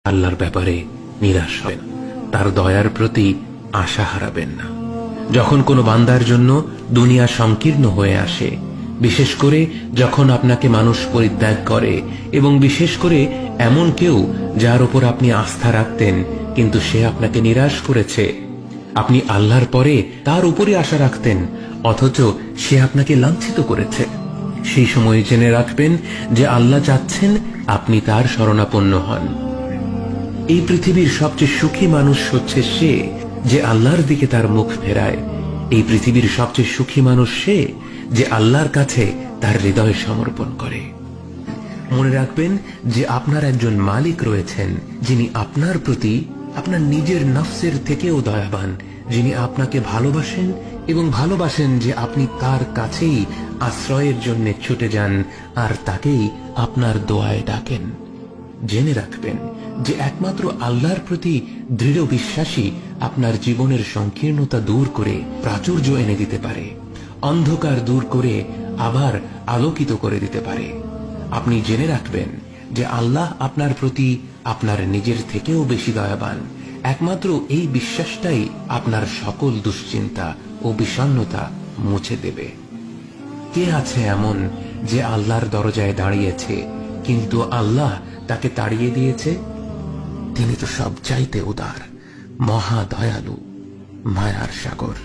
আল্লাহর ব্যাপারে নিরাশ হবেন, তার দয়ার প্রতি আশা হারাবেন না। যখন কোনো বান্দার জন্য দুনিয়া সংকীর্ণ হয়ে আসে, বিশেষ করে যখন আপনাকে মানুষ পরিত্যাগ করে, এবং বিশেষ করে এমন কেউ যার উপর আপনি আস্থা রাখতেন কিন্তু সে আপনাকে নিরাশ করেছে, আপনি আল্লাহর পরে তার উপরে আশা রাখতেন অথচ সে আপনাকে লাঞ্ছিত করেছে, সেই সময় জেনে রাখবেন যে আল্লাহ চাচ্ছেন আপনি তার শরণাপন্ন হন। এই পৃথিবীর সবচেয়ে সুখী মানুষ হচ্ছে সে যে আল্লাহর দিকে তার মুখ ফেরায়। এই পৃথিবীর সবচেয়ে সুখী মানুষ সে যে আল্লাহর কাছে তার হৃদয় সমর্পণ করে। মনে রাখবেন যে আপনার একজন মালিক রয়েছেন যিনি আপনার প্রতি আপনার নিজের নফসের থেকেও দয়াবান, যিনি আপনাকে ভালোবাসেন এবং ভালোবাসেন যে আপনি তার কাছেই আশ্রয়ের জন্য ছুটে যান আর তাকেই আপনার দোয়ায় ডাকেন। জেনে রাখবেন যে একমাত্র আল্লাহর প্রতি দৃঢ় বিশ্বাসী আপনার জীবনের সংকীর্ণতা দূর করে প্রাচুর্য এনে দিতে পারে, অন্ধকার দূর করে আবার আলোকিত করে দিতে পারে। আপনি জেনে রাখবেন যে আল্লাহ আপনার প্রতি আপনার নিজের থেকেও বেশি দয়াবান। একমাত্র এই বিশ্বাসটাই আপনার সকল দুশ্চিন্তা ও বিষণ্ণতা মুছে দেবে। কে আছে এমন যে আল্লাহর দরজায় দাঁড়িয়েছে কিন্তু আল্লাহ তাকে তাড়িয়ে দিয়েছে? তিনি তো সবচাইতে উদার, মহা দয়ালু, মায়ার সাগর।